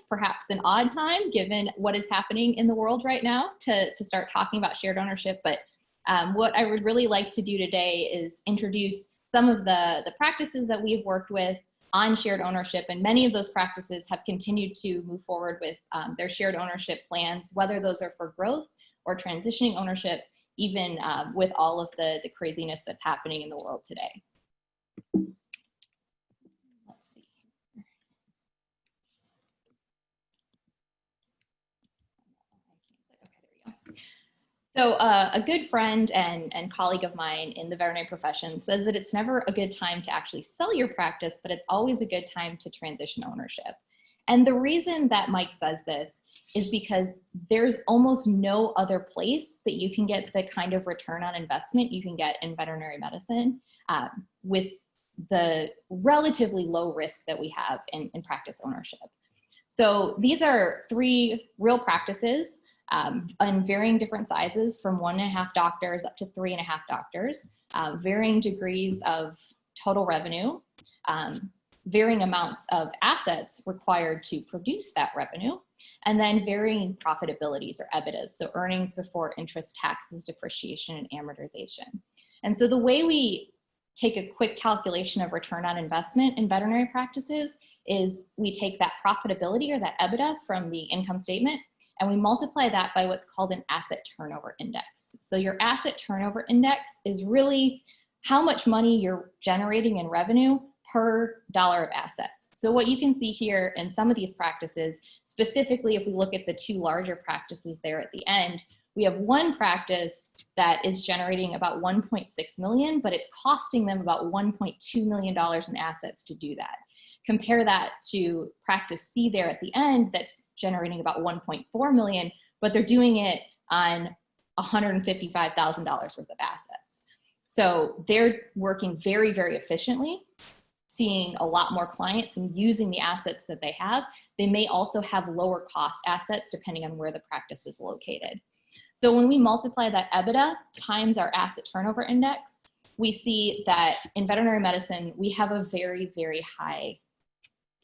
perhaps an odd time given what is happening in the world right now to start talking about shared ownership. But what I would really like to do today is introduce some of the practices that we've worked with on shared ownership, and many of those practices have continued to move forward with their shared ownership plans, whether those are for growth or transitioning ownership, even with all of the craziness that's happening in the world today. Let's see. Okay, there we go. So a good friend and colleague of mine in the veterinary profession says that it's never a good time to actually sell your practice, but it's always a good time to transition ownership. And the reason that Mike says this is because there's almost no other place that you can get the kind of return on investment you can get in veterinary medicine with the relatively low risk that we have in practice ownership. So these are 3 real practices on varying different sizes, from 1.5 doctors up to 3.5 doctors, varying degrees of total revenue, varying amounts of assets required to produce that revenue, and then varying profitabilities or EBITDAs, so earnings before interest, taxes, depreciation, and amortization. And so the way we take a quick calculation of return on investment in veterinary practices is we take that profitability or that EBITDA from the income statement, and we multiply that by what's called an asset turnover index. So your asset turnover index is really how much money you're generating in revenue per dollar of assets. So what you can see here in some of these practices, specifically if we look at the 2 larger practices there at the end, we have one practice that is generating about 1.6 million, but it's costing them about $1.2 million in assets to do that. Compare that to practice C there at the end that's generating about 1.4 million, but they're doing it on $155,000 worth of assets. So they're working very, very efficiently, seeing a lot more clients and using the assets that they have. They may also have lower cost assets depending on where the practice is located. So when we multiply that EBITDA times our asset turnover index, we see that in veterinary medicine, we have a very, very high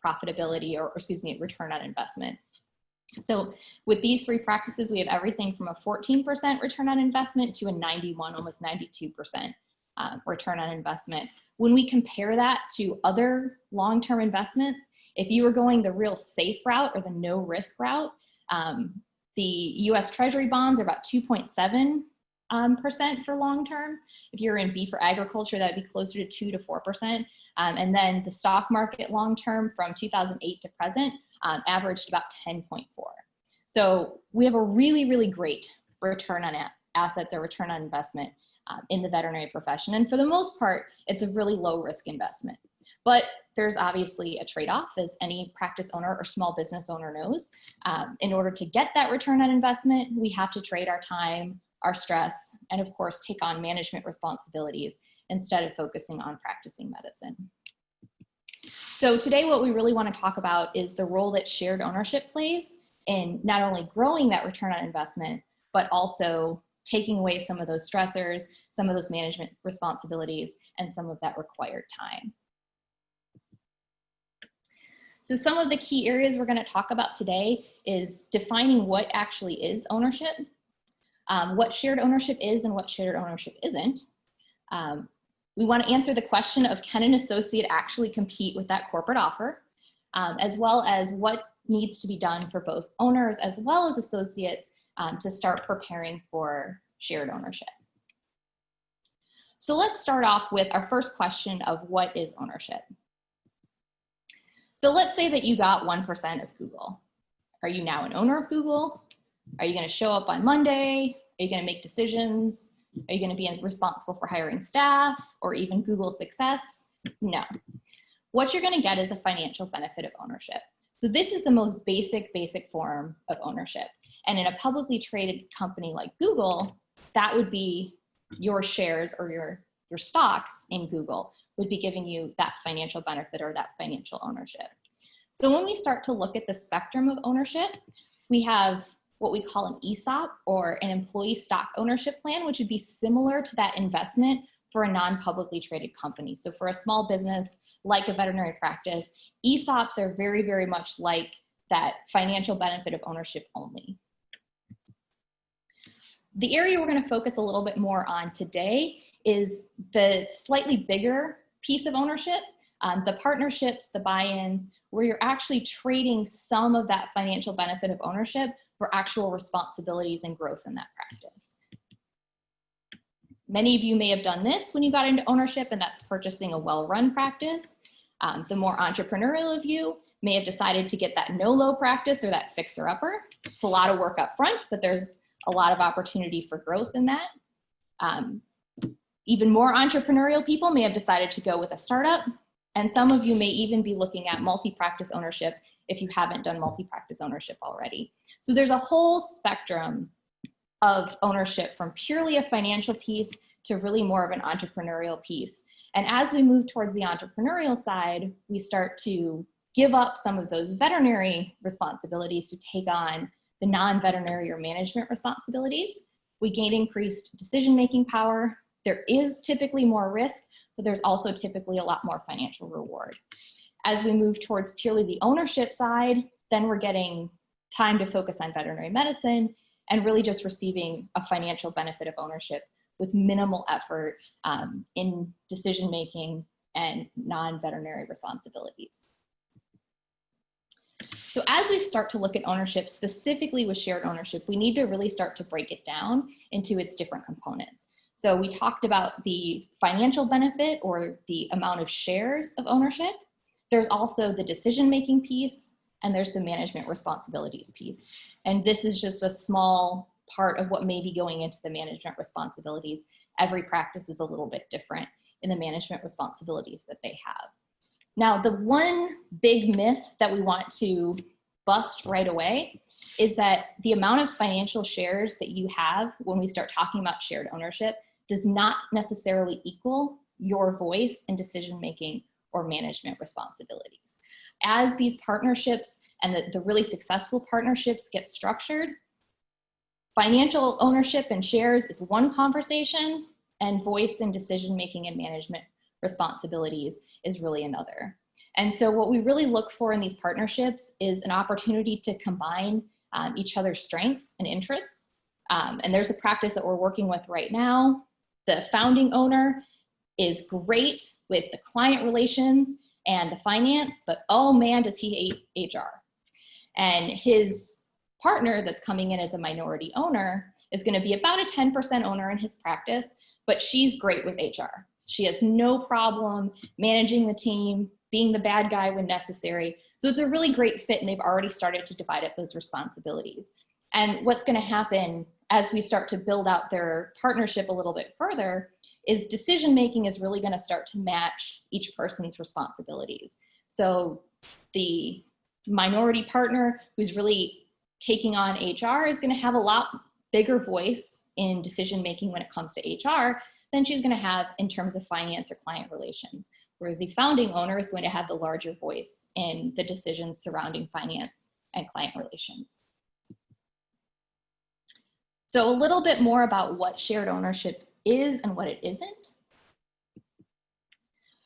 profitability or excuse me, return on investment. So with these 3 practices, we have everything from a 14% return on investment to a 91, almost 92% return on investment. When we compare that to other long-term investments, if you were going the real safe route or the no risk route, the US Treasury bonds are about 2.7% for long-term. If you're in beef or agriculture, that would be closer to 2 to 4%. And then the stock market long-term from 2008 to present averaged about 10.4. So we have a really, really great return on assets or return on investment in the veterinary profession. And for the most part, it's a really low risk investment. But there's obviously a trade-off, as any practice owner or small business owner knows. In order to get that return on investment, we have to trade our time, our stress, and of course, take on management responsibilities instead of focusing on practicing medicine. So today, what we really want to talk about is the role that shared ownership plays in not only growing that return on investment, but also taking away some of those stressors, some of those management responsibilities, and some of that required time. So some of the key areas we're going to talk about today is defining what actually is ownership, what shared ownership is and what shared ownership isn't. We want to answer the question of, can an associate actually compete with that corporate offer, as well as what needs to be done for both owners as well as associates to start preparing for shared ownership. So let's start off with our first question of what is ownership? So let's say that you got 1% of Google. Are you now an owner of Google? Are you going to show up on Monday? Are you going to make decisions? Are you going to be responsible for hiring staff or even Google's success? No. What you're going to get is a financial benefit of ownership. So this is the most basic form of ownership. And in a publicly traded company like Google, that would be your shares or your stocks in Google would be giving you that financial benefit or that financial ownership. So when we start to look at the spectrum of ownership, we have what we call an ESOP, or an employee stock ownership plan, which would be similar to that investment for a non-publicly traded company. So for a small business like a veterinary practice, ESOPs are very, very much like that financial benefit of ownership only. The area we're going to focus a little bit more on today is the slightly bigger piece of ownership, the partnerships, the buy-ins, where you're actually trading some of that financial benefit of ownership for actual responsibilities and growth in that practice. Many of you may have done this when you got into ownership, and that's purchasing a well-run practice. The more entrepreneurial of you may have decided to get that no-low practice or that fixer-upper. It's a lot of work up front, but there's a lot of opportunity for growth in that. Even more entrepreneurial people may have decided to go with a startup, and some of you may even be looking at multi-practice ownership if you haven't done multi-practice ownership already. So there's a whole spectrum of ownership, from purely a financial piece to really more of an entrepreneurial piece. And as we move towards the entrepreneurial side, we start to give up some of those veterinary responsibilities to take on the non-veterinary or management responsibilities. We gain increased decision-making power. There is typically more risk, but there's also typically a lot more financial reward. As we move towards purely the ownership side, then we're getting time to focus on veterinary medicine and really just receiving a financial benefit of ownership with minimal effort in decision-making and non-veterinary responsibilities. So as we start to look at ownership, specifically with shared ownership, we need to really start to break it down into its different components. So we talked about the financial benefit or the amount of shares of ownership. There's also the decision-making piece, and there's the management responsibilities piece. And this is just a small part of what may be going into the management responsibilities. Every practice is a little bit different in the management responsibilities that they have. Now, the one big myth that we want to bust right away is that the amount of financial shares that you have when we start talking about shared ownership does not necessarily equal your voice in decision-making or management responsibilities. As these partnerships and the really successful partnerships get structured, financial ownership and shares is one conversation, and voice and decision-making and management responsibilities is really another. And so what we really look for in these partnerships is an opportunity to combine each other's strengths and interests. And there's a practice that we're working with right now. The founding owner is great with the client relations and the finance, but oh man, does he hate HR. And his partner that's coming in as a minority owner is going to be about a 10% owner in his practice, but she's great with HR. She has no problem managing the team, being the bad guy when necessary. So it's a really great fit, and they've already started to divide up those responsibilities. And what's going to happen as we start to build out their partnership a little bit further is decision-making is really going to start to match each person's responsibilities. So the minority partner who's really taking on HR is going to have a lot bigger voice in decision-making when it comes to HR than she's going to have in terms of finance or client relations, where the founding owner is going to have the larger voice in the decisions surrounding finance and client relations. So a little bit more about what shared ownership is and what it isn't.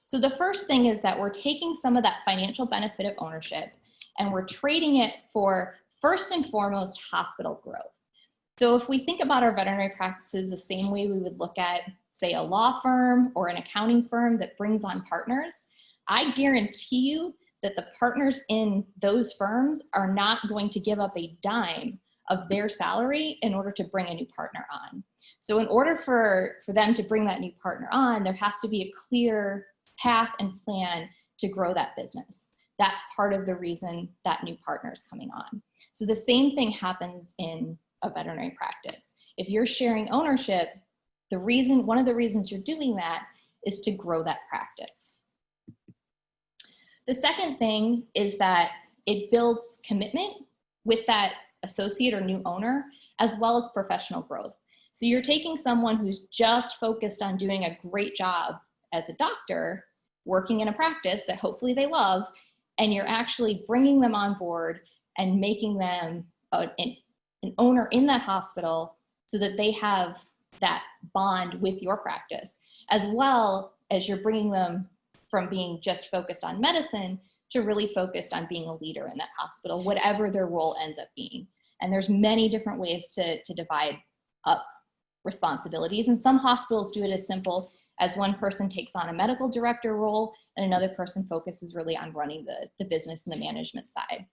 So the first thing is that we're taking some of that financial benefit of ownership and we're trading it for, first and foremost, hospital growth. So if we think about our veterinary practices the same way we would look at, say, a law firm or an accounting firm that brings on partners, I guarantee you that the partners in those firms are not going to give up a dime of their salary in order to bring a new partner on. So in order for them to bring that new partner on, there has to be a clear path and plan to grow that business. That's part of the reason that new partner is coming on. So the same thing happens in a veterinary practice. If you're sharing ownership, one of the reasons you're doing that is to grow that practice. The second thing is that it builds commitment with that associate or new owner, as well as professional growth. So you're taking someone who's just focused on doing a great job as a doctor, working in a practice that hopefully they love, and you're actually bringing them on board and making them an owner in that hospital so that they have that bond with your practice, as well as you're bringing them from being just focused on medicine to really focus on being a leader in that hospital, whatever their role ends up being. And there's many different ways to divide up responsibilities. And some hospitals do it as simple as one person takes on a medical director role and another person focuses really on running the business and the management side.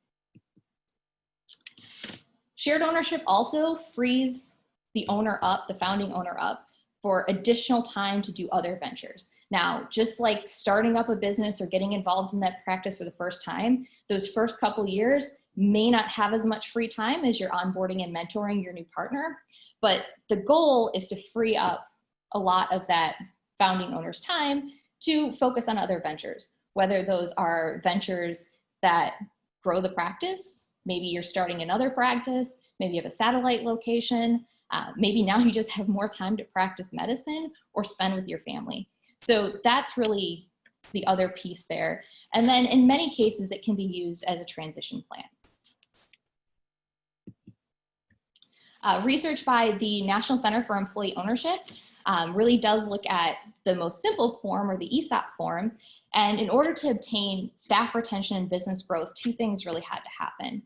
Shared ownership also frees the owner up, the founding owner up, for additional time to do other ventures. Now, just like starting up a business or getting involved in that practice for the first time, those first couple years may not have as much free time as you're onboarding and mentoring your new partner, but the goal is to free up a lot of that founding owner's time to focus on other ventures, whether those are ventures that grow the practice. Maybe you're starting another practice, maybe you have a satellite location, maybe now you just have more time to practice medicine or spend with your family. So that's really the other piece there. And then in many cases, it can be used as a transition plan. Research by the National Center for Employee Ownership really does look at the most simple form, or the ESOP form. And in order to obtain staff retention and business growth, two things really had to happen.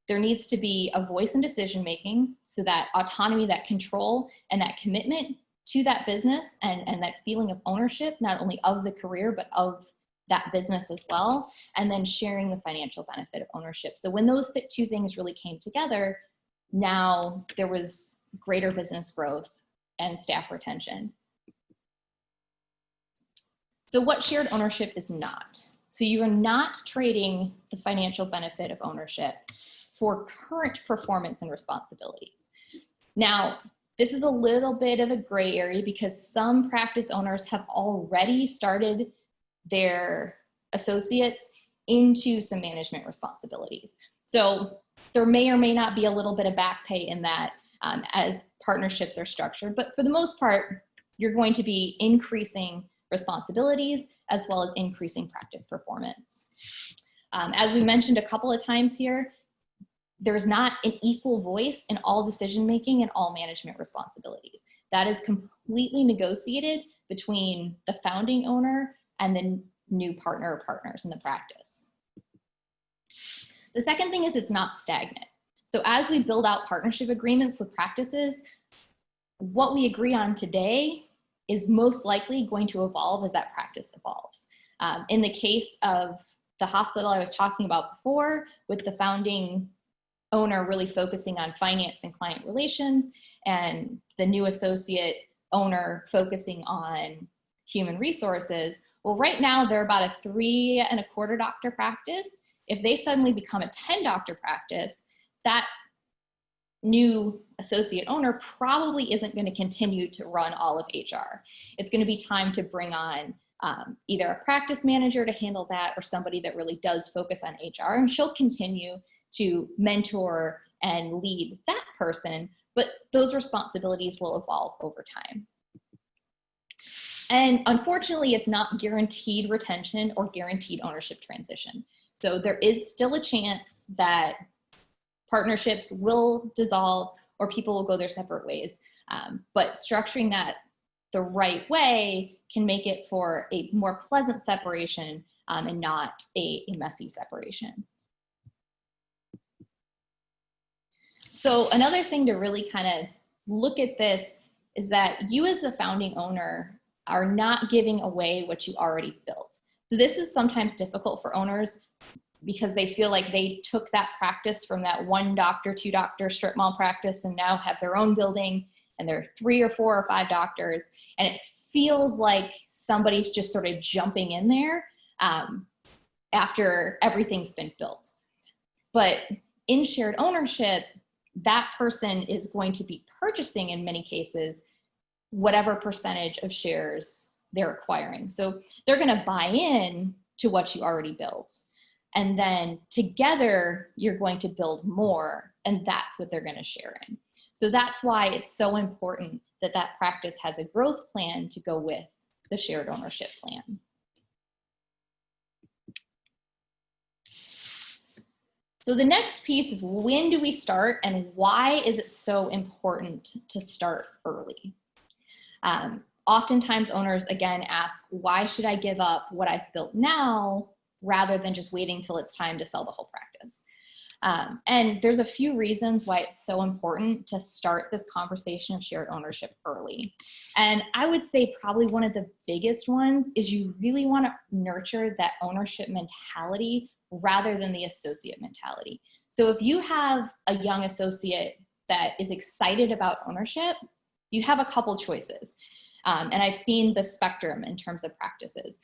There needs to be a voice in decision-making, so that autonomy, that control, and that commitment to that business, and that feeling of ownership, not only of the career, but of that business as well. And then sharing the financial benefit of ownership. So when those two things really came together, now there was greater business growth and staff retention. So what shared ownership is not. So you are not trading the financial benefit of ownership for current performance and responsibilities. Now, this is a little bit of a gray area because some practice owners have already started their associates into some management responsibilities. So there may or may not be a little bit of back pay in that as partnerships are structured, but for the most part, you're going to be increasing responsibilities as well as increasing practice performance. As we mentioned a couple of times here, there's not an equal voice in all decision-making and all management responsibilities. That is completely negotiated between the founding owner and the new partner or partners in the practice. The second thing is it's not stagnant. So as we build out partnership agreements with practices, what we agree on today is most likely going to evolve as that practice evolves. In the case of the hospital I was talking about before, with the founding owner really focusing on finance and client relations, and the new associate owner focusing on human resources, well, right now they're about a 3 1/4 doctor practice. If they suddenly become a 10 doctor practice, that new associate owner probably isn't going to continue to run all of HR. It's going to be time to bring on either a practice manager to handle that, or somebody that really does focus on HR, and she'll continue to mentor and lead that person, but those responsibilities will evolve over time. And unfortunately, it's not guaranteed retention or guaranteed ownership transition. So there is still a chance that partnerships will dissolve or people will go their separate ways. But structuring that the right way can make it for a more pleasant separation and not a messy separation. So another thing to really kind of look at this is that you as the founding owner are not giving away what you already built. So this is sometimes difficult for owners because they feel like they took that practice from that 1 doctor, 2 doctor strip mall practice and now have their own building, and there are 3 or 4 or 5 doctors, and it feels like somebody's just sort of jumping in there after everything's been built. But in shared ownership, that person is going to be purchasing, in many cases, whatever percentage of shares they're acquiring. So they're going to buy in to what you already built. And then together, you're going to build more, and that's what they're going to share in. So that's why it's so important that that practice has a growth plan to go with the shared ownership plan. So the next piece is, when do we start, and why is it so important to start early? Oftentimes owners, again, ask, why should I give up what I've built now rather than just waiting till it's time to sell the whole practice. And there's a few reasons why it's so important to start this conversation of shared ownership early. And I would say probably one of the biggest ones is you really want to nurture that ownership mentality rather than the associate mentality. So if you have a young associate that is excited about ownership, you have a couple choices. And I've seen the spectrum in terms of practices.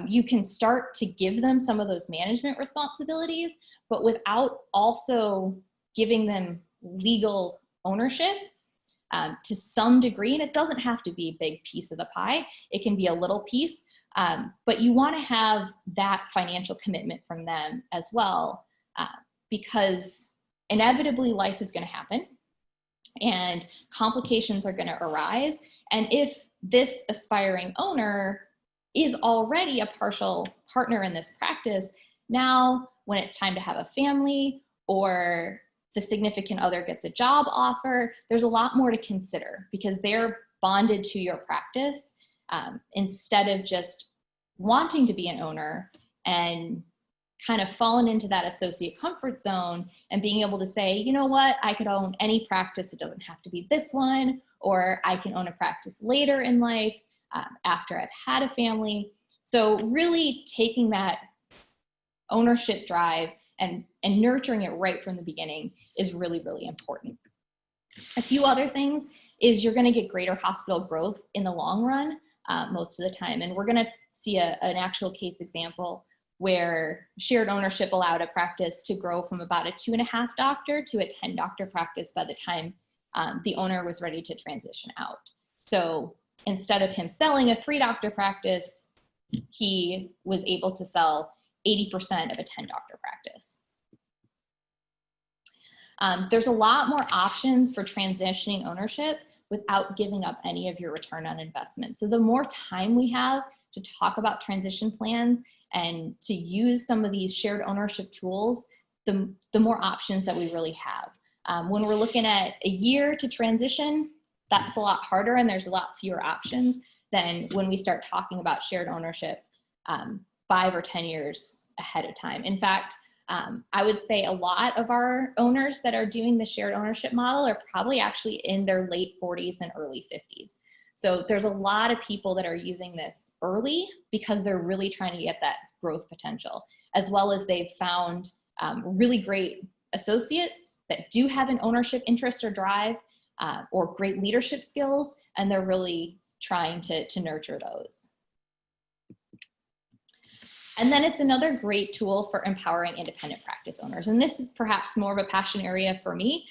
You can start to give them some of those management responsibilities, but without also giving them legal ownership to some degree. And it doesn't have to be a big piece of the pie. It can be a little piece, but you want to have that financial commitment from them as well, because inevitably life is going to happen and complications are going to arise. And if this aspiring owner is already a partial partner in this practice, now when it's time to have a family or the significant other gets a job offer, there's a lot more to consider because they're bonded to your practice instead of just wanting to be an owner and kind of fallen into that associate comfort zone and being able to say, you know what, I could own any practice. It doesn't have to be this one, or I can own a practice later in life after I've had a family. So really taking that ownership drive and nurturing it right from the beginning is really, really important. A few other things is you're going to get greater hospital growth in the long run most of the time. And we're going to see an actual case example where shared ownership allowed a practice to grow from about a 2.5 doctor to a 10 doctor practice by the time the owner was ready to transition out. So instead of him selling a 3 doctor practice, he was able to sell 80% of a 10 doctor practice. There's a lot more options for transitioning ownership without giving up any of your return on investment. So the more time we have to talk about transition plans and to use some of these shared ownership tools, the more options that we really have. When we're looking at a year to transition, that's a lot harder and there's a lot fewer options than when we start talking about shared ownership 5 or 10 years ahead of time. In fact, I would say a lot of our owners that are doing the shared ownership model are probably actually in their late 40s and early 50s. So there's a lot of people that are using this early because they're really trying to get that growth potential, as well as they've found really great associates that do have an ownership interest or drive or great leadership skills, and they're really trying to nurture those. And then it's another great tool for empowering independent practice owners. And this is perhaps more of a passion area for me,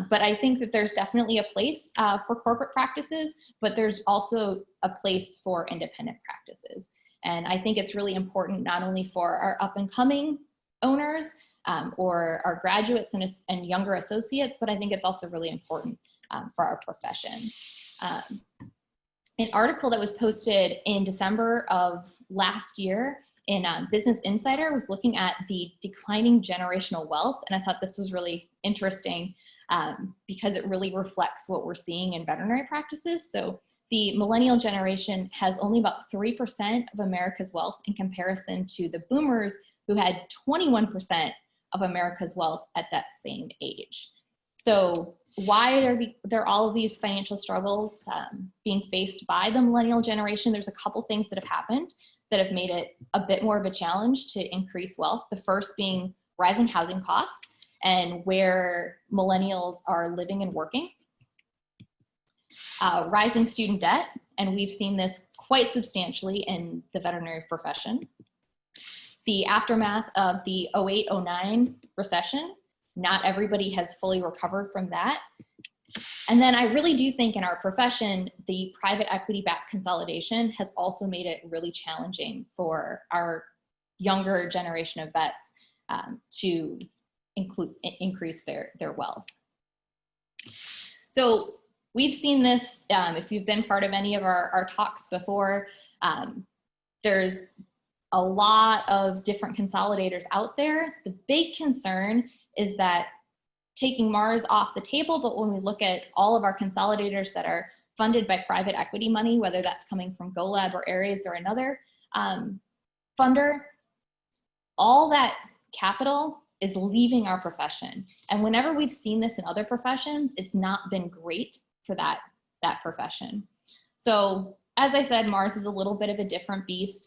but I think that there's definitely a place for corporate practices, but there's also a place for independent practices. And I think it's really important not only for our up and coming owners or our graduates and younger associates, but I think it's also really important for our profession. An article that was posted in December of last year in Business Insider was looking at the declining generational wealth. And I thought this was really interesting because it really reflects what we're seeing in veterinary practices. So the millennial generation has only about 3% of America's wealth in comparison to the boomers who had 21% of America's wealth at that same age. So why are there all of these financial struggles being faced by the millennial generation? There's a couple things that have happened that have made it a bit more of a challenge to increase wealth. The first being rising housing costs and where millennials are living and working. Rising student debt, and we've seen this quite substantially in the veterinary profession. The aftermath of the 08-09 recession. Not everybody has fully recovered from that. And then I really do think in our profession, the private equity-backed consolidation has also made it really challenging for our younger generation of vets to increase their wealth. So we've seen this, if you've been part of any of our talks before, there's a lot of different consolidators out there. The big concern is that taking Mars off the table, but when we look at all of our consolidators that are funded by private equity money, whether that's coming from GoLab or Ares or another funder, all that capital is leaving our profession. And whenever we've seen this in other professions, it's not been great for that profession. So as I said, Mars is a little bit of a different beast.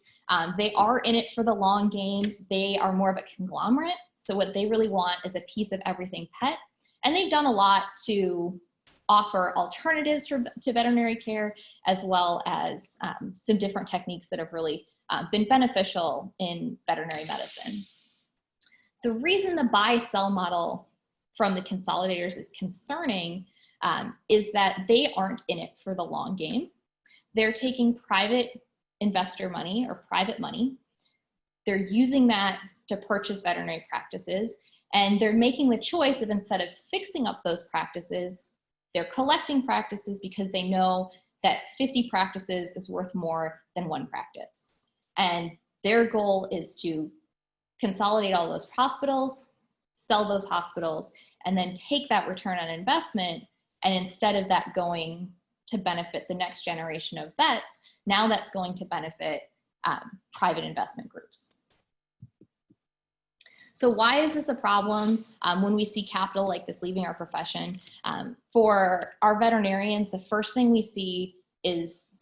They are in it for the long game. They are more of a conglomerate. So what they really want is a piece of everything pet. And they've done a lot to offer alternatives to veterinary care, as well as some different techniques that have really been beneficial in veterinary medicine. The reason the buy-sell model from the consolidators is concerning is that they aren't in it for the long game. They're taking private investor money or private money. They're using that to purchase veterinary practices, and they're making the choice of, instead of fixing up those practices, they're collecting practices because they know that 50 practices is worth more than one practice. And their goal is to consolidate all those hospitals, sell those hospitals, and then take that return on investment, and instead of that going to benefit the next generation of vets, now that's going to benefit private investment groups. So why is this a problem when we see capital like this leaving our profession? For our veterinarians, the first thing we see is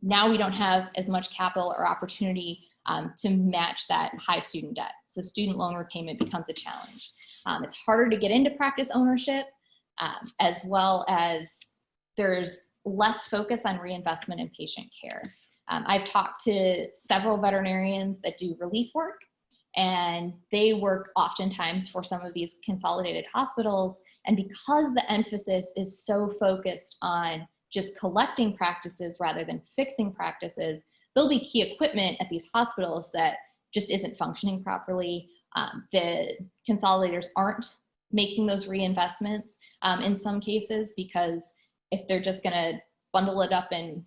now we don't have as much capital or opportunity to match that high student debt. So student loan repayment becomes a challenge. It's harder to get into practice ownership, as well as there's less focus on reinvestment in patient care. I've talked to several veterinarians that do relief work, and they work oftentimes for some of these consolidated hospitals. And because the emphasis is so focused on just collecting practices rather than fixing practices, there'll be key equipment at these hospitals that just isn't functioning properly. The consolidators aren't making those reinvestments in some cases, because if they're just gonna bundle it up and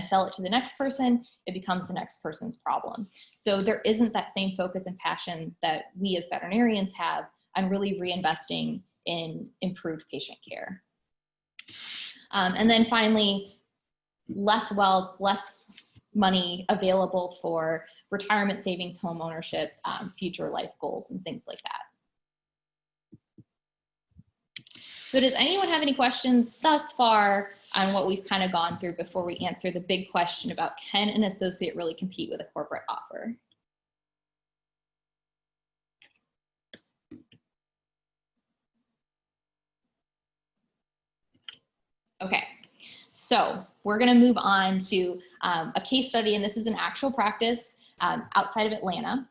sell it to the next person, it becomes the next person's problem. So there isn't that same focus and passion that we as veterinarians have on really reinvesting in improved patient care. And then finally, less wealth, less money available for retirement savings, home ownership, future life goals, and things like that. So does anyone have any questions thus far on what we've kind of gone through before we answer the big question about, can an associate really compete with a corporate offer? Okay, so we're gonna move on to a case study, and this is an actual practice outside of Atlanta.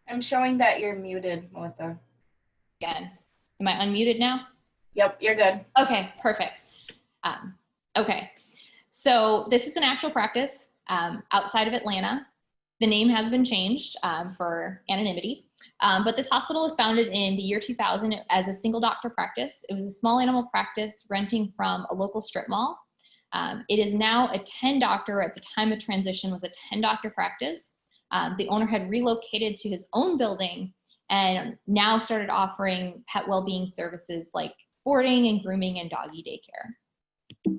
I'm showing that you're muted, Melissa. Again, am I unmuted now? Yep, you're good. Okay, perfect. Okay, so this is an actual practice outside of Atlanta. The name has been changed for anonymity, but this hospital was founded in the year 2000 as a single doctor practice. It was a small animal practice renting from a local strip mall. It is now a 10 doctor, at the time of transition was a 10 doctor practice. The owner had relocated to his own building and now started offering pet well-being services like boarding and grooming and doggy daycare.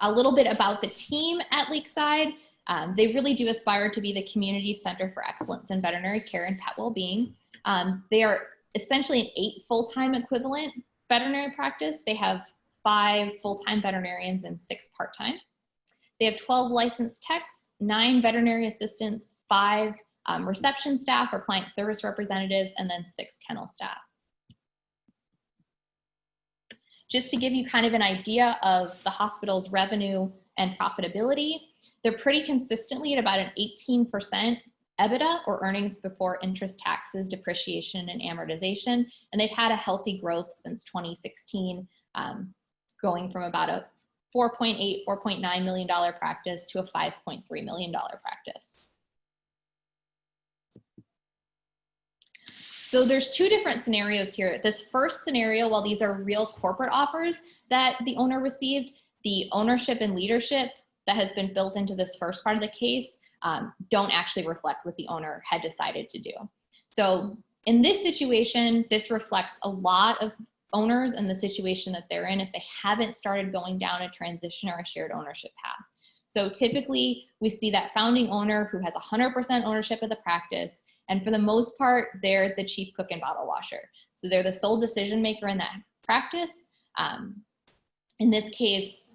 A little bit about the team at Lakeside. They really do aspire to be the community center for excellence in veterinary care and pet well-being. They are essentially an 8 full-time equivalent veterinary practice. They have 5 full-time veterinarians and 6 part-time. They have 12 licensed techs, 9 veterinary assistants, 5 reception staff or client service representatives, and then 6 kennel staff. Just to give you kind of an idea of the hospital's revenue and profitability, they're pretty consistently at about an 18% EBITDA, or earnings before interest, taxes, depreciation, and amortization. And they've had a healthy growth since 2016, going from about a $4.8, $4.9 million practice to a $5.3 million practice. So there's 2 different scenarios here. This first scenario, while these are real corporate offers that the owner received, the ownership and leadership that has been built into this first part of the case don't actually reflect what the owner had decided to do. So in this situation, this reflects a lot of owners and the situation that they're in if they haven't started going down a transition or a shared ownership path. So typically we see that founding owner who has 100% ownership of the practice, and for the most part, they're the chief cook and bottle washer. So they're the sole decision maker in that practice. In this case,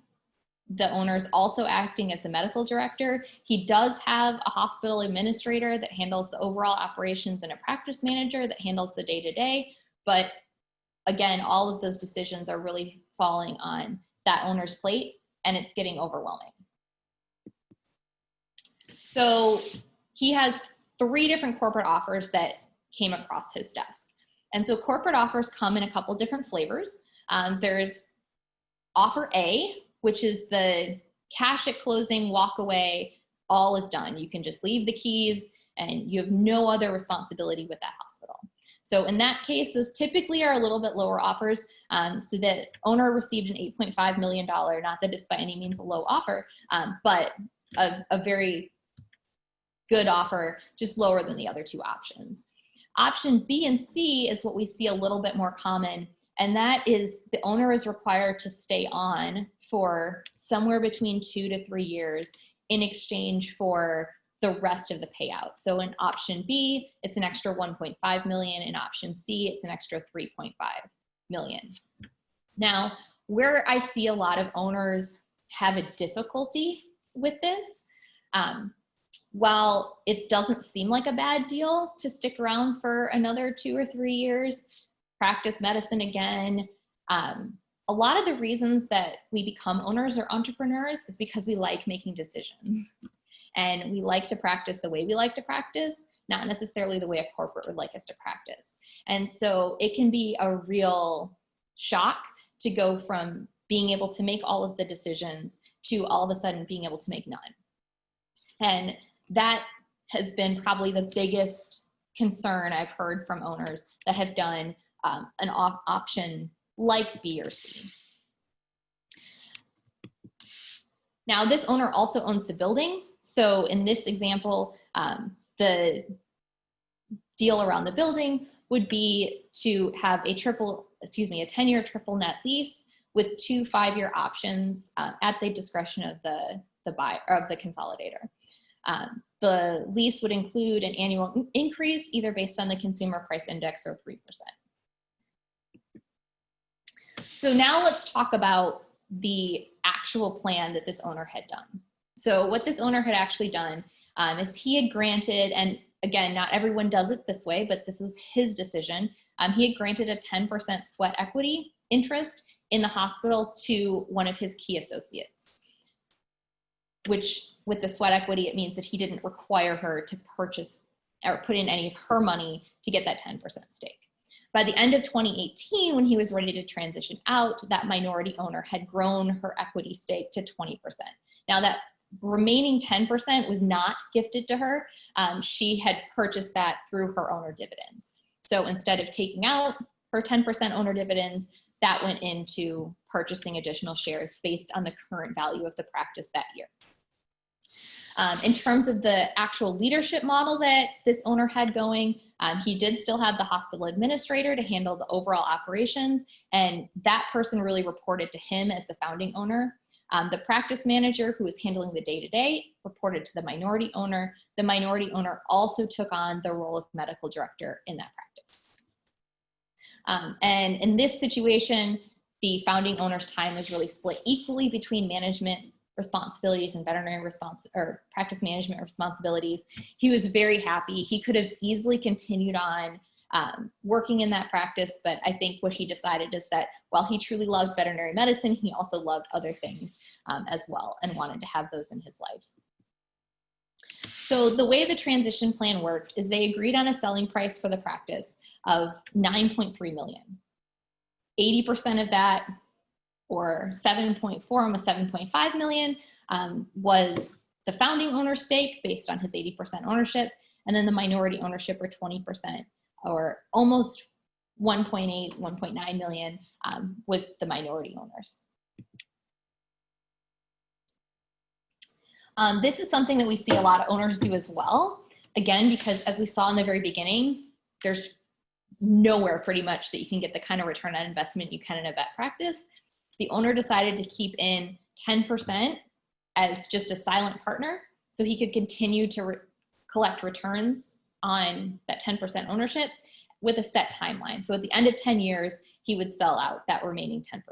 the owner is also acting as the medical director. He does have a hospital administrator that handles the overall operations and a practice manager that handles the day-to-day. But again, all of those decisions are really falling on that owner's plate, and it's getting overwhelming. So he has 3 different corporate offers that came across his desk. And so corporate offers come in a couple different flavors. There's offer A, which is the cash at closing, walk away, all is done. You can just leave the keys and you have no other responsibility with that hospital. So in that case, those typically are a little bit lower offers. So that owner received an $8.5 million, not that it's by any means a low offer, but a very good offer, just lower than the other 2 options. Option B and C is what we see a little bit more common, and that is the owner is required to stay on for somewhere between 2 to 3 years in exchange for the rest of the payout. So in option B, it's an extra 1.5 million. In option C, it's an extra 3.5 million. Now, where I see a lot of owners have a difficulty with this, while it doesn't seem like a bad deal to stick around for another 2 or 3 years, practice medicine again, a lot of the reasons that we become owners or entrepreneurs is because we like making decisions. And we like to practice the way we like to practice, not necessarily the way a corporate would like us to practice. And so it can be a real shock to go from being able to make all of the decisions to all of a sudden being able to make none. And that has been probably the biggest concern I've heard from owners that have done an option like B or C. Now, this owner also owns the building. So in this example, the deal around the building would be to have a 10-year triple net lease with 2 5-year options at the discretion of the buyer or of the consolidator. The lease would include an annual increase either based on the consumer price index or 3%. So now let's talk about the actual plan that this owner had done. So what this owner had actually done is he had granted, and again, not everyone does it this way, but this was his decision. He had granted a 10% sweat equity interest in the hospital to one of his key associates, which with the sweat equity, it means that he didn't require her to purchase or put in any of her money to get that 10% stake. By the end of 2018, when he was ready to transition out, that minority owner had grown her equity stake to 20%. Now that remaining 10% was not gifted to her. She had purchased that through her owner dividends. So instead of taking out her 10% owner dividends, that went into purchasing additional shares based on the current value of the practice that year. In terms of the actual leadership model that this owner had going, he did still have the hospital administrator to handle the overall operations, and that person really reported to him as the founding owner. The practice manager, who was handling the day-to-day, reported to the minority owner. The minority owner also took on the role of medical director in that practice. And in this situation, the founding owner's time was really split equally between management responsibilities and veterinary practice management responsibilities. He was very happy. He could have easily continued on working in that practice, but I think what he decided is that while he truly loved veterinary medicine, he also loved other things as well and wanted to have those in his life. So the way the transition plan worked is they agreed on a selling price for the practice of $9.3 million. 80% of that, or 7.4, almost 7.5 million, was the founding owner's stake based on his 80% ownership, and then the minority ownership, or 20%, or almost 1.8, 1.9 million, was the minority owners. This is something that we see a lot of owners do as well. Again, because as we saw in the very beginning, there's nowhere pretty much that you can get the kind of return on investment you can in a vet practice. The owner decided to keep in 10% as just a silent partner so he could continue to collect returns on that 10% ownership with a set timeline. So at the end of 10 years, he would sell out that remaining 10%.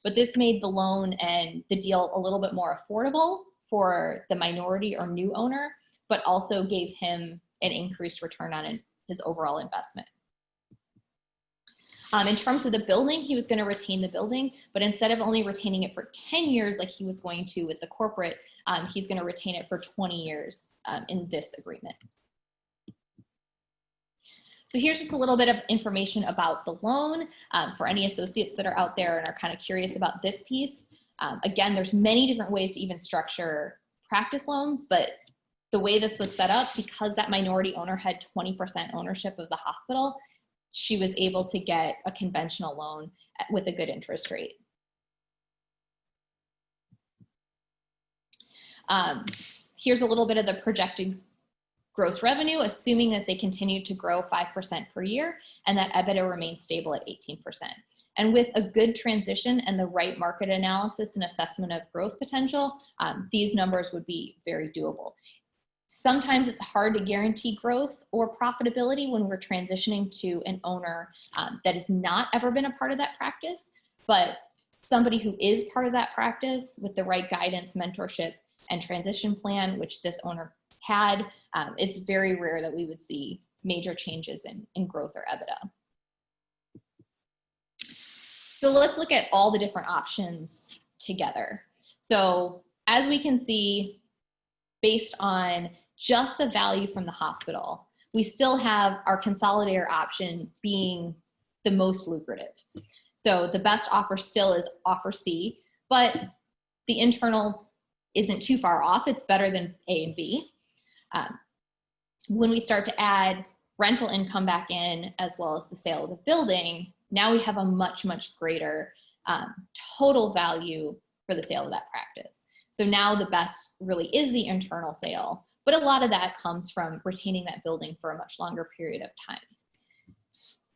But this made the loan and the deal a little bit more affordable for the minority or new owner, but also gave him an increased return on his overall investment. In terms of the building, he was going to retain the building, but instead of only retaining it for 10 years like he was going to with the corporate, he's going to retain it for 20 years in this agreement. So here's just a little bit of information about the loan for any associates that are out there and are kind of curious about this piece. Again, there's many different ways to even structure practice loans, but the way this was set up, because that minority owner had 20% ownership of the hospital, she was able to get a conventional loan with a good interest rate. Here's a little bit of the projected gross revenue, assuming that they continue to grow 5% per year and that EBITDA remains stable at 18%. And with a good transition and the right market analysis and assessment of growth potential, these numbers would be very doable. Sometimes it's hard to guarantee growth or profitability when we're transitioning to an owner that has not ever been a part of that practice, but somebody who is part of that practice with the right guidance, mentorship, and transition plan, which this owner had, it's very rare that we would see major changes in growth or EBITDA. So let's look at all the different options together. So as we can see, based on just the value from the hospital, we still have our consolidator option being the most lucrative. So the best offer still is offer C, but the internal isn't too far off. It's better than A and B. When we start to add rental income back in, as well as the sale of the building, now we have a much, much greater total value for the sale of that practice. So now the best really is the internal sale, but a lot of that comes from retaining that building for a much longer period of time.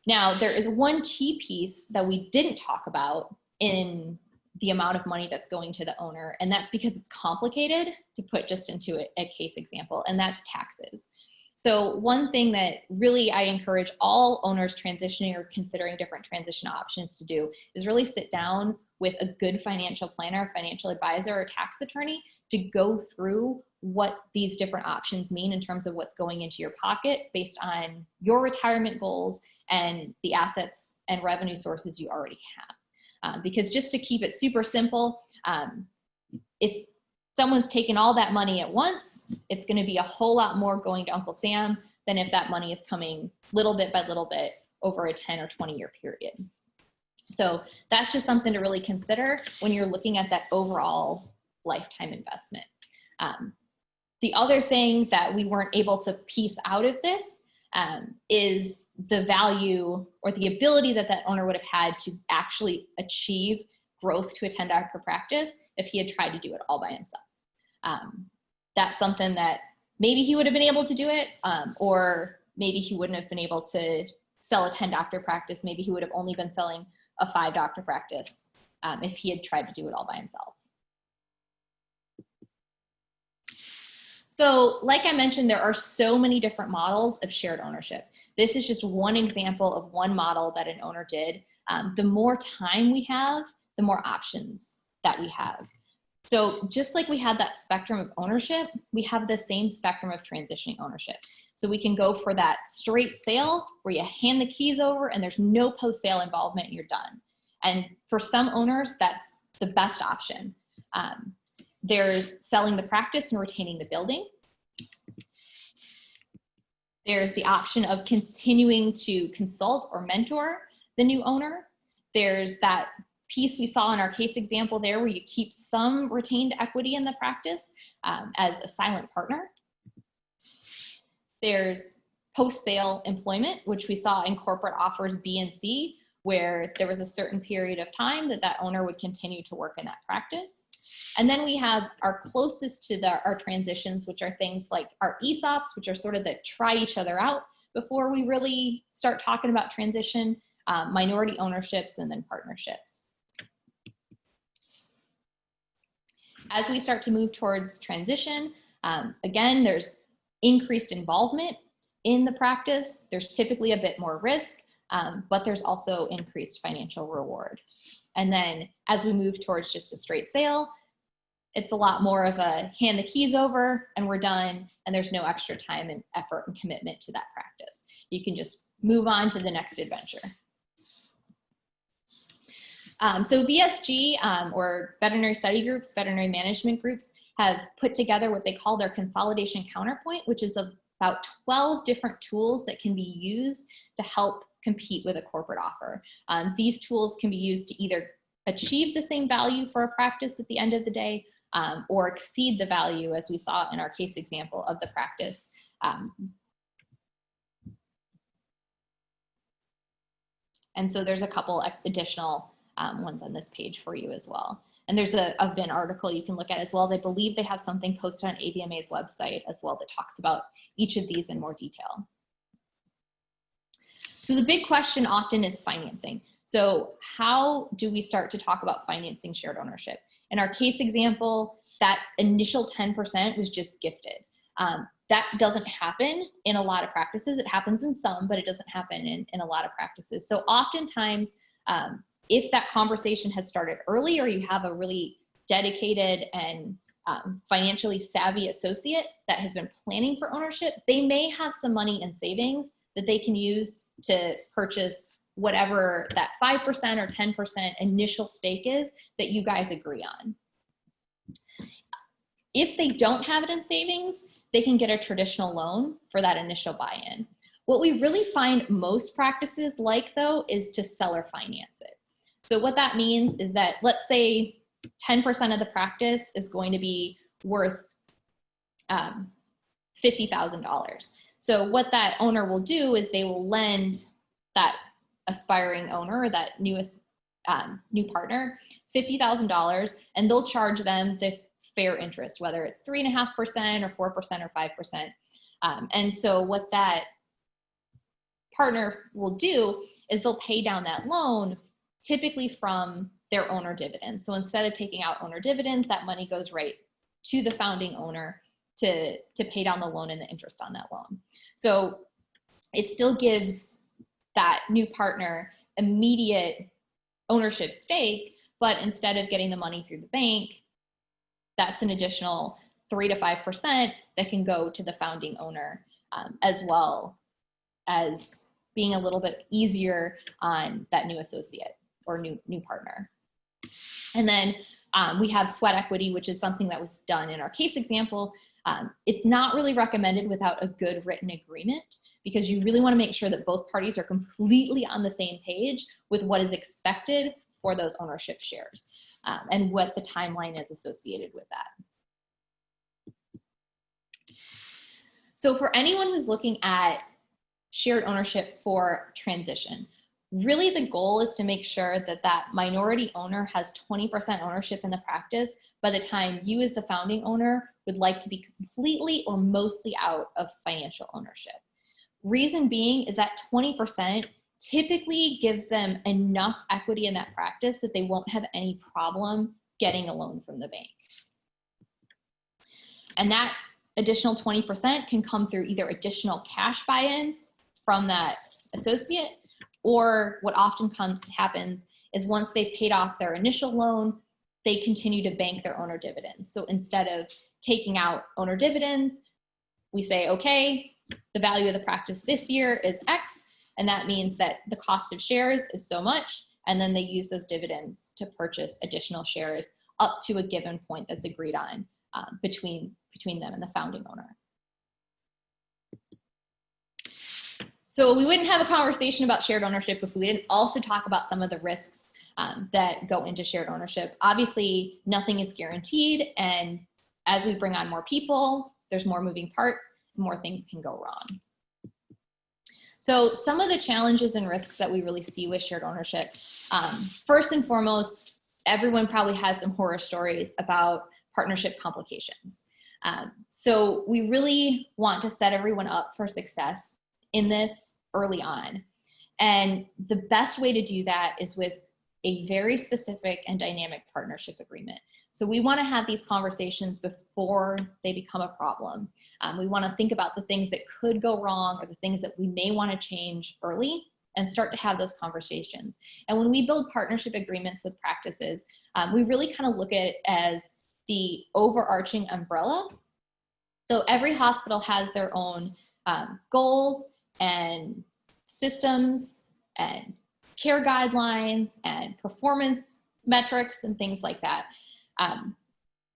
Now, there is one key piece that we didn't talk about in the amount of money that's going to the owner, and that's because it's complicated to put just into a case example, and that's taxes. So one thing that really I encourage all owners transitioning or considering different transition options to do is really sit down with a good financial planner, financial advisor, or tax attorney to go through what these different options mean in terms of what's going into your pocket based on your retirement goals and the assets and revenue sources you already have. Because just to keep it super simple, if someone's taken all that money at once, it's going to be a whole lot more going to Uncle Sam than if that money is coming little bit by little bit over a 10 or 20-year period. So that's just something to really consider when you're looking at that overall lifetime investment. The other thing that we weren't able to piece out of this is the value or the ability that that owner would have had to actually achieve growth to a 10-doctor practice if he had tried to do it all by himself. That's something that maybe he would have been able to do it, or maybe he wouldn't have been able to sell a 10-doctor practice. Maybe he would have only been selling a 5-doctor practice if he had tried to do it all by himself. So like I mentioned, there are so many different models of shared ownership. This is just one example of one model that an owner did. The more time we have, the more options that we have. So just like we had that spectrum of ownership, we have the same spectrum of transitioning ownership. So we can go for that straight sale where you hand the keys over and there's no post-sale involvement and you're done. And for some owners, that's the best option. There's selling the practice and retaining the building. There's the option of continuing to consult or mentor the new owner. There's that piece we saw in our case example there where you keep some retained equity in the practice as a silent partner. There's post-sale employment, which we saw in corporate offers B and C, where there was a certain period of time that that owner would continue to work in that practice. And then we have our closest to our transitions, which are things like our ESOPs, which are sort of the try each other out before we really start talking about transition, minority ownerships, and then partnerships. As we start to move towards transition, again, there's increased involvement in the practice. There's typically a bit more risk, but there's also increased financial reward. And then as we move towards just a straight sale, it's a lot more of a hand the keys over and we're done, and there's no extra time and effort and commitment to that practice. You can just move on to the next adventure. So VSG, or veterinary study groups, veterinary management groups, have put together what they call their consolidation counterpoint, which is about 12 different tools that can be used to help compete with a corporate offer. These tools can be used to either achieve the same value for a practice at the end of the day, or exceed the value, as we saw in our case example of the practice. And so there's a couple additional ones on this page for you as well. And there's a VIN article you can look at, as well as I believe they have something posted on AVMA's website as well that talks about each of these in more detail. So the big question often is financing. So how do we start to talk about financing shared ownership? In our case example, that initial 10% was just gifted. That doesn't happen in a lot of practices. It happens in some, but it doesn't happen in a lot of practices. So oftentimes, if that conversation has started early, or you have a really dedicated and financially savvy associate that has been planning for ownership, they may have some money in savings that they can use to purchase whatever that 5% or 10% initial stake is that you guys agree on. If they don't have it in savings, they can get a traditional loan for that initial buy-in. What we really find most practices like, though, is to seller finance it. So what that means is that, let's say 10% of the practice is going to be worth $50,000. So what that owner will do is they will lend that aspiring owner, or that new partner, $50,000, and they'll charge them the fair interest, whether it's 3.5% or 4% or 5%. And so what that partner will do is they'll pay down that loan typically from their owner dividends. So instead of taking out owner dividends, that money goes right to the founding owner to pay down the loan and the interest on that loan. So it still gives that new partner immediate ownership stake, but instead of getting the money through the bank, that's an additional 3 to 5% that can go to the founding owner, as well as being a little bit easier on that new associate or new partner. And then we have sweat equity, which is something that was done in our case example. It's not really recommended without a good written agreement, because you really want to make sure that both parties are completely on the same page with what is expected for those ownership shares, and what the timeline is associated with that. So for anyone who's looking at shared ownership for transition, really the goal is to make sure that that minority owner has 20% ownership in the practice by the time you, as the founding owner, would like to be completely or mostly out of financial ownership. Reason being is that 20% typically gives them enough equity in that practice that they won't have any problem getting a loan from the bank. And that additional 20% can come through either additional cash buy-ins from that associate, or what often happens is once they've paid off their initial loan, they continue to bank their owner dividends. So instead of taking out owner dividends, we say, okay, the value of the practice this year is X, and that means that the cost of shares is so much, and then they use those dividends to purchase additional shares up to a given point that's agreed on between them and the founding owner. So we wouldn't have a conversation about shared ownership if we didn't also talk about some of the risks that go into shared ownership. Obviously, nothing is guaranteed, and as we bring on more people, there's more moving parts, more things can go wrong. So some of the challenges and risks that we really see with shared ownership, first and foremost, everyone probably has some horror stories about partnership complications. So we really want to set everyone up for success in this early on. And the best way to do that is with a very specific and dynamic partnership agreement. So we want to have these conversations before they become a problem. We want to think about the things that could go wrong or the things that we may want to change early and start to have those conversations. And when we build partnership agreements with practices, we really kind of look at it as the overarching umbrella. So every hospital has their own goals and systems and care guidelines and performance metrics and things like that.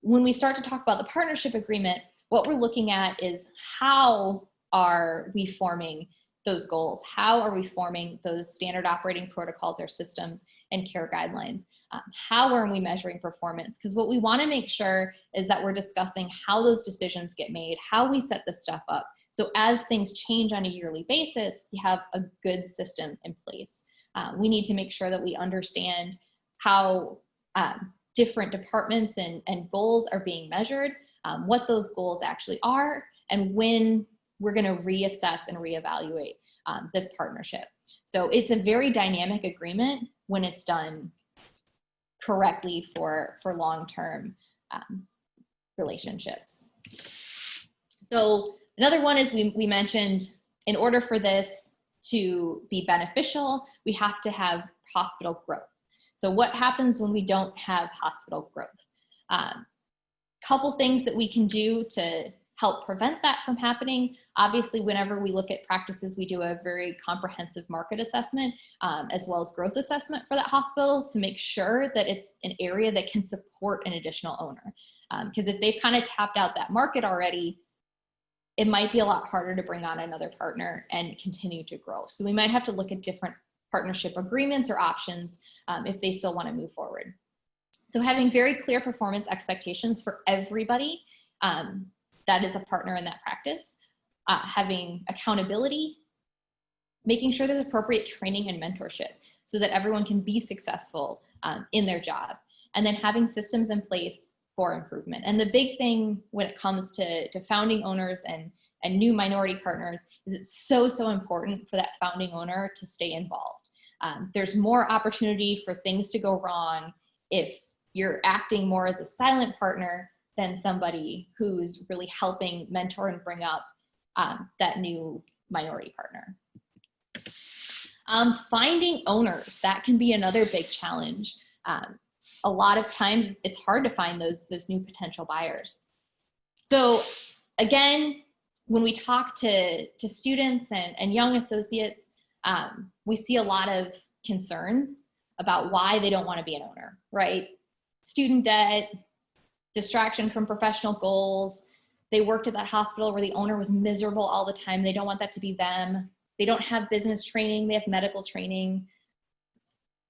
When we start to talk about the partnership agreement, what we're looking at is how are we forming those goals? How are we forming those standard operating protocols or systems and care guidelines? How are we measuring performance? Because what we want to make sure is that we're discussing how those decisions get made, how we set this stuff up. So as things change on a yearly basis, we have a good system in place. We need to make sure that we understand how different departments and goals are being measured, what those goals actually are, and when we're going to reassess and reevaluate this partnership. So it's a very dynamic agreement when it's done correctly for long-term relationships. So another one is we mentioned, in order for this to be beneficial, we have to have hospital growth. So what happens when we don't have hospital growth? Couple things that we can do to help prevent that from happening. Obviously, whenever we look at practices, we do a very comprehensive market assessment as well as growth assessment for that hospital to make sure that it's an area that can support an additional owner. Because if they've kind of tapped out that market already, it might be a lot harder to bring on another partner and continue to grow. So we might have to look at different partnership agreements or options if they still want to move forward. So having very clear performance expectations for everybody that is a partner in that practice, having accountability, making sure there's appropriate training and mentorship so that everyone can be successful in their job, and then having systems in place for improvement. And the big thing when it comes to founding owners and new minority partners is it's so important for that founding owner to stay involved. There's more opportunity for things to go wrong if you're acting more as a silent partner than somebody who's really helping mentor and bring up that new minority partner. Finding owners, that can be another big challenge. A lot of times it's hard to find those new potential buyers. So again, when we talk to students and young associates, we see a lot of concerns about why they don't want to be an owner, right? Student debt, distraction from professional goals. They worked at that hospital where the owner was miserable all the time. They don't want that to be them. They don't have business training. They have medical training.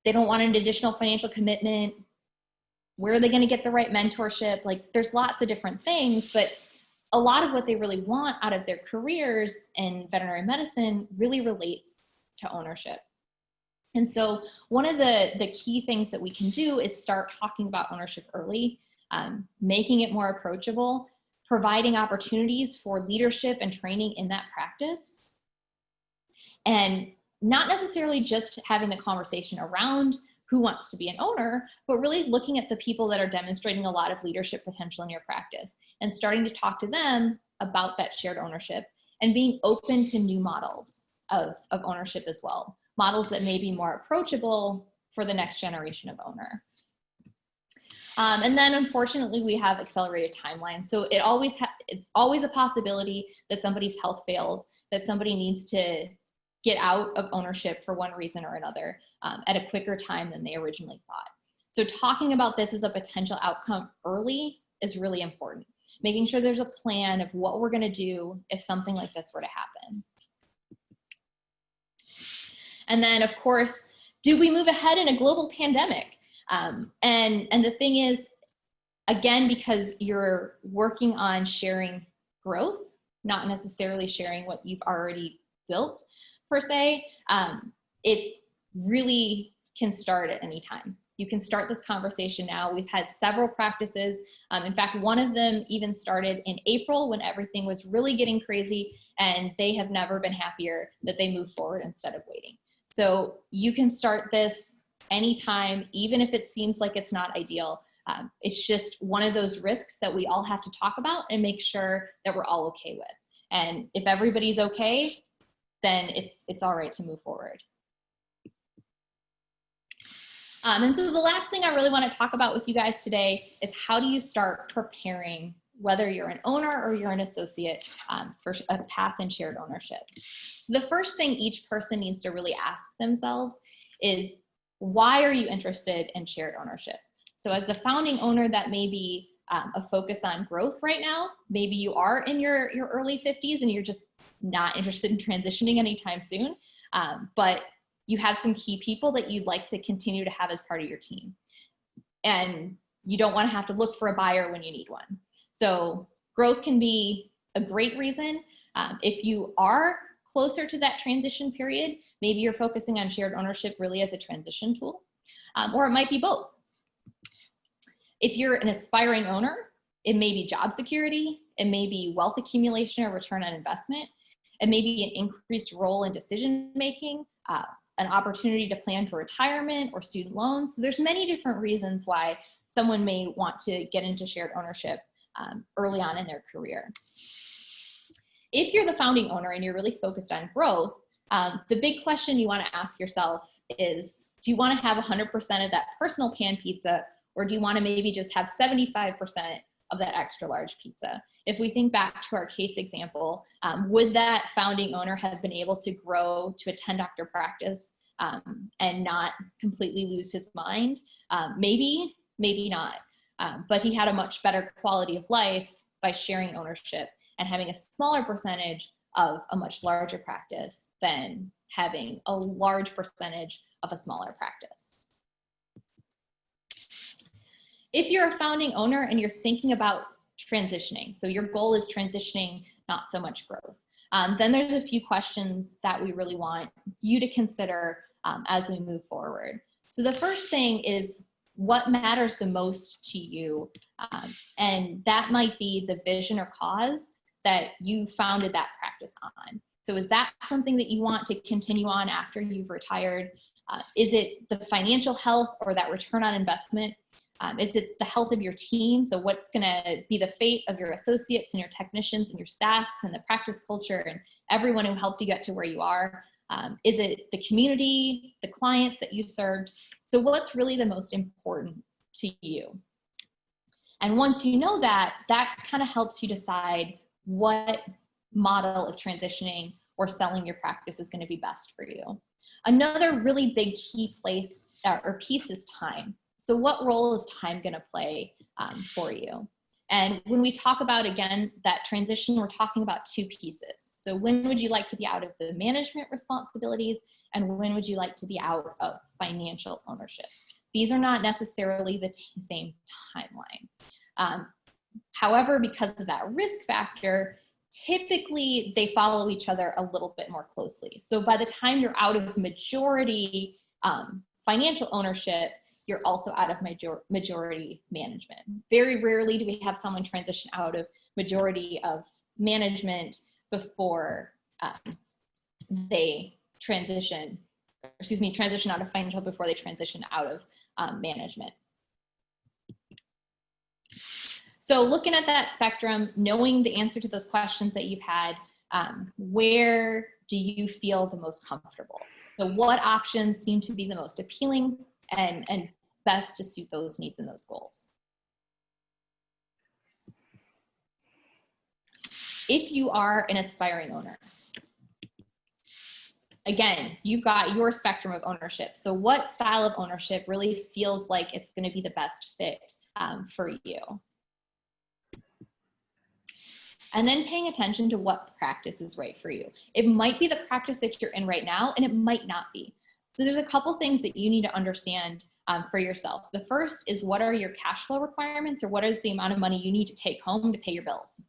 They don't want an additional financial commitment. Where are they going to get the right mentorship? Like, there's lots of different things, but a lot of what they really want out of their careers in veterinary medicine really relates to ownership. And so one of the key things that we can do is start talking about ownership early, making it more approachable, providing opportunities for leadership and training in that practice, and not necessarily just having the conversation around who wants to be an owner, but really looking at the people that are demonstrating a lot of leadership potential in your practice and starting to talk to them about that shared ownership and being open to new models of ownership as well. Models that may be more approachable for the next generation of owner. And then unfortunately we have accelerated timelines. So it's always a possibility that somebody's health fails, that somebody needs to get out of ownership for one reason or another at a quicker time than they originally thought. So talking about this as a potential outcome early is really important. Making sure there's a plan of what we're gonna do if something like this were to happen. And then of course, do we move ahead in a global pandemic? And the thing is, again, because you're working on sharing growth, not necessarily sharing what you've already built per se, it really can start at any time. You can start this conversation now. We've had several practices. In fact, one of them even started in April when everything was really getting crazy, and they have never been happier that they moved forward instead of waiting. So you can start this anytime, even if it seems like it's not ideal. It's just one of those risks that we all have to talk about and make sure that we're all okay with. And if everybody's okay, then it's all right to move forward. And so the last thing I really want to talk about with you guys today is how do you start preparing, whether you're an owner or you're an associate, for a path in shared ownership. So the first thing each person needs to really ask themselves is, why are you interested in shared ownership? So as the founding owner, that may be a focus on growth right now. Maybe you are in your early 50s and you're just not interested in transitioning anytime soon, but you have some key people that you'd like to continue to have as part of your team. And you don't want to have to look for a buyer when you need one. So growth can be a great reason. If you are closer to that transition period, maybe you're focusing on shared ownership really as a transition tool, or it might be both. If you're an aspiring owner, it may be job security, it may be wealth accumulation or return on investment, it may be an increased role in decision-making, an opportunity to plan for retirement or student loans. So there's many different reasons why someone may want to get into shared ownership early on in their career. If you're the founding owner and you're really focused on growth, the big question you want to ask yourself is, do you want to have 100% of that personal pan pizza, or do you want to maybe just have 75% of that extra large pizza? If we think back to our case example, would that founding owner have been able to grow to a 10-doctor practice and not completely lose his mind? Maybe, maybe not. But he had a much better quality of life by sharing ownership and having a smaller percentage of a much larger practice than having a large percentage of a smaller practice. If you're a founding owner and you're thinking about transitioning, so your goal is transitioning, not so much growth, then there's a few questions that we really want you to consider as we move forward. So the first thing is, what matters the most to you? And that might be the vision or cause that you founded that practice on. So is that something that you want to continue on after you've retired? Is it the financial health or that return on investment? Is it the health of your team? So what's going to be the fate of your associates and your technicians and your staff and the practice culture and everyone who helped you get to where you are? Is it the community, the clients that you served? So what's really the most important to you? And once you know that, that kind of helps you decide what model of transitioning or selling your practice is going to be best for you. Another really big key place or piece is time. So what role is time going to play for you? And when we talk about, again, that transition, we're talking about two pieces. So when would you like to be out of the management responsibilities, and when would you like to be out of financial ownership? These are not necessarily the same timeline. However, because of that risk factor, typically they follow each other a little bit more closely. So by the time you're out of majority financial ownership, you're also out of majority management. Very rarely do we have someone transition out of majority of management before they transition out of financial before they transition out of management. So looking at that spectrum, knowing the answer to those questions that you've had, where do you feel the most comfortable? So what options seem to be the most appealing and best to suit those needs and those goals? If you are an aspiring owner, again, you've got your spectrum of ownership. So what style of ownership really feels like it's going to be the best fit for you? And then paying attention to what practice is right for you. It might be the practice that you're in right now, and it might not be. So there's a couple things that you need to understand for yourself. The first is, what are your cash flow requirements, or what is the amount of money you need to take home to pay your bills?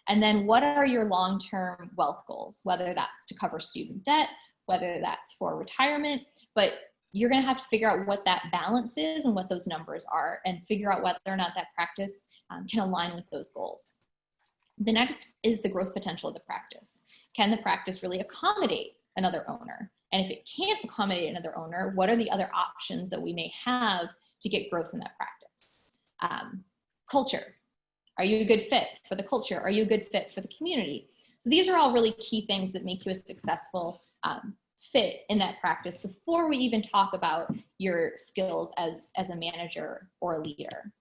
And then what are your long-term wealth goals, whether that's to cover student debt, whether that's for retirement. But you're going to have to figure out what that balance is and what those numbers are, and figure out whether or not that practice can align with those goals. The next is the growth potential of the practice. Can the practice really accommodate another owner? And if it can't accommodate another owner, what are the other options that we may have to get growth in that practice? Culture. Are you a good fit for the culture? Are you a good fit for the community? So these are all really key things that make you a successful fit in that practice before we even talk about your skills as a manager or a leader.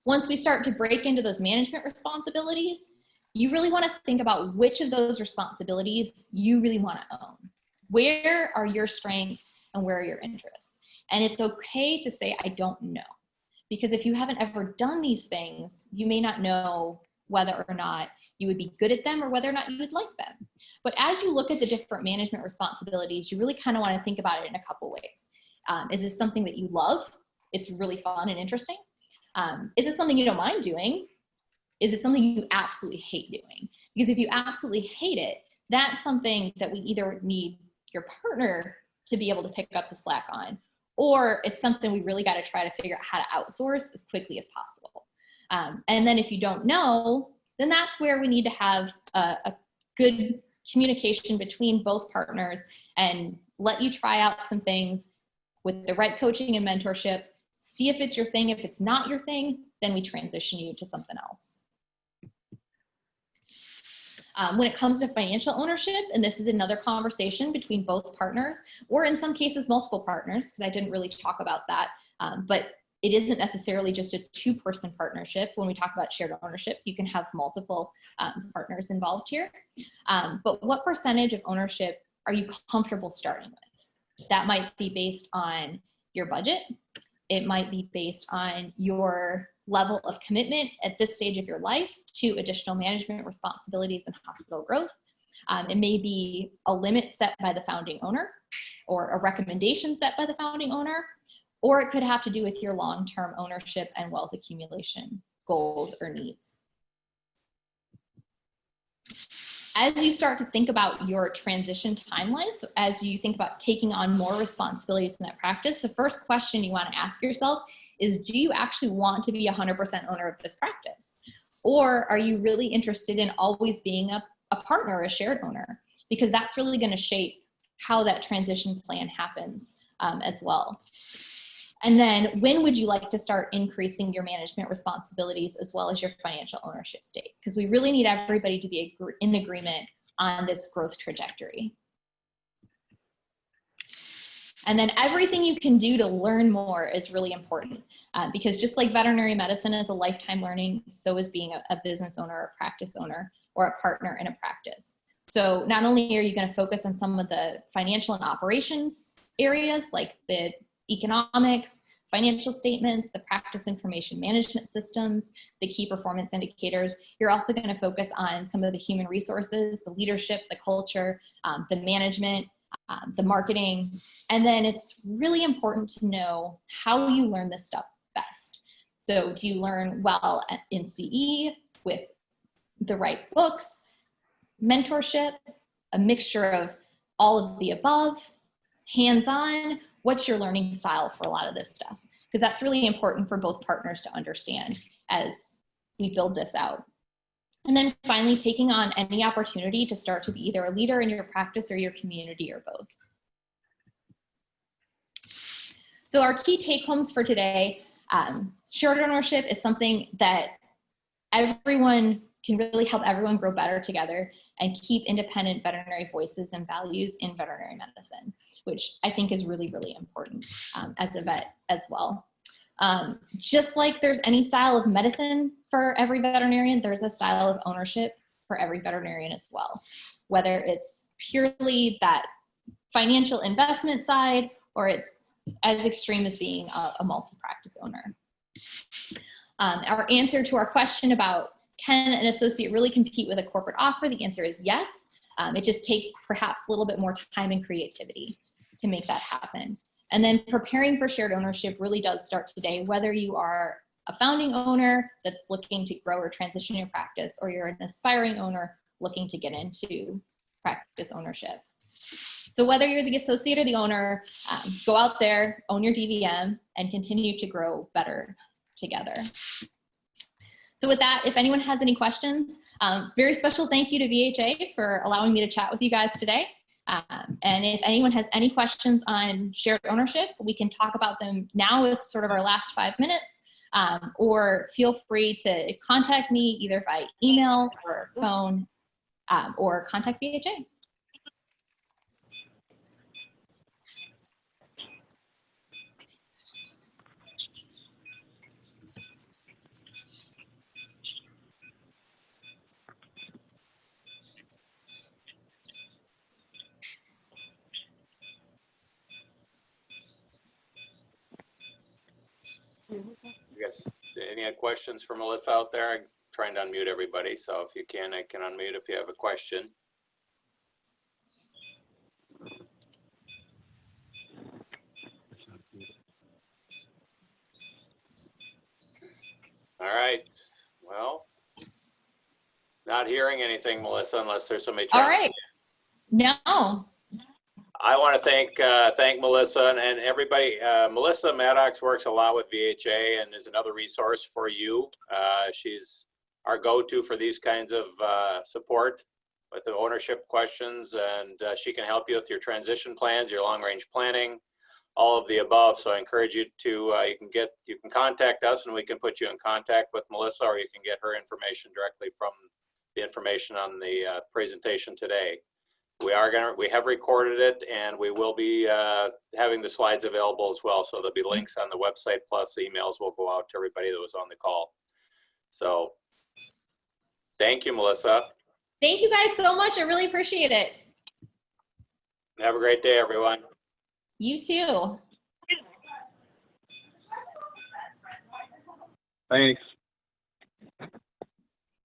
Once we start to break into those management responsibilities, you really want to think about which of those responsibilities you really want to own. Where are your strengths and where are your interests? And it's okay to say, I don't know. Because if you haven't ever done these things, you may not know whether or not you would be good at them or whether or not you would like them. But as you look at the different management responsibilities, you really kind of want to think about it in a couple ways. Is this something that you love? It's really fun and interesting. Is it something you don't mind doing? Is it something you absolutely hate doing? Because if you absolutely hate it, that's something that we either need your partner to be able to pick up the slack on, or it's something we really got to try to figure out how to outsource as quickly as possible. And then if you don't know, then that's where we need to have a good communication between both partners and let you try out some things with the right coaching and mentorship. See if it's your thing. If it's not your thing, then we transition you to something else. When it comes to financial ownership, and this is another conversation between both partners, or in some cases multiple partners, because I didn't really talk about that, but it isn't necessarily just a two-person partnership. When we talk about shared ownership, you can have multiple partners involved here. But what percentage of ownership are you comfortable starting with? That might be based on your budget. It might be based on your level of commitment at this stage of your life to additional management responsibilities and hospital growth. It may be a limit set by the founding owner or a recommendation set by the founding owner, or it could have to do with your long-term ownership and wealth accumulation goals or needs. As you start to think about your transition timeline, so as you think about taking on more responsibilities in that practice, the first question you want to ask yourself is, do you actually want to be 100% owner of this practice? Or are you really interested in always being a partner or a shared owner? Because that's really going to shape how that transition plan happens as well. And then when would you like to start increasing your management responsibilities as well as your financial ownership state? Because we really need everybody to be in agreement on this growth trajectory. And then everything you can do to learn more is really important because just like veterinary medicine is a lifetime learning, so is being a business owner, a practice owner, or a partner in a practice. So not only are you going to focus on some of the financial and operations areas like the economics, financial statements, the practice information management systems, the key performance indicators, you're also going to focus on some of the human resources, the leadership, the culture, the management, the marketing. And then it's really important to know how you learn this stuff best. So do you learn well in CE with the right books, mentorship, a mixture of all of the above, hands-on? What's your learning style for a lot of this stuff? Because that's really important for both partners to understand as we build this out. And then finally, taking on any opportunity to start to be either a leader in your practice or your community or both. So our key take homes for today, shared ownership is something that everyone can really help everyone grow better together and keep independent veterinary voices and values in veterinary medicine, which I think is really, really important as a vet as well. Just like there's any style of medicine for every veterinarian, there's a style of ownership for every veterinarian as well, whether it's purely that financial investment side or it's as extreme as being a multi-practice owner. Our answer to our question about can an associate really compete with a corporate offer? The answer is yes. It just takes perhaps a little bit more time and creativity to make that happen. And then preparing for shared ownership really does start today, whether you are a founding owner that's looking to grow or transition your practice, or you're an aspiring owner looking to get into practice ownership. So whether you're the associate or the owner, go out there, own your DVM, and continue to grow better together. So with that, if anyone has any questions, very special thank you to VHA for allowing me to chat with you guys today. And if anyone has any questions on shared ownership, we can talk about them now with sort of our last 5 minutes, or feel free to contact me either by email or phone, or contact VHA. I guess, any questions for Melissa out there? I'm trying to unmute everybody, so if you can, I can unmute if you have a question. All right, well, not hearing anything, Melissa, unless there's somebody trying. All right. No. I want to thank Melissa and everybody. Melissa Maddux works a lot with VHA and is another resource for you. She's our go-to for these kinds of support with the ownership questions, and she can help you with your transition plans, your long-range planning, all of the above. So I encourage you to you can contact us and we can put you in contact with Melissa, or you can get her information directly from the information on the presentation today. We have recorded it, and we will be having the slides available as well. So there'll be links on the website, plus emails will go out to everybody that was on the call. So thank you, Melissa. Thank you guys so much. I really appreciate it. Have a great day, everyone. You too. Thanks.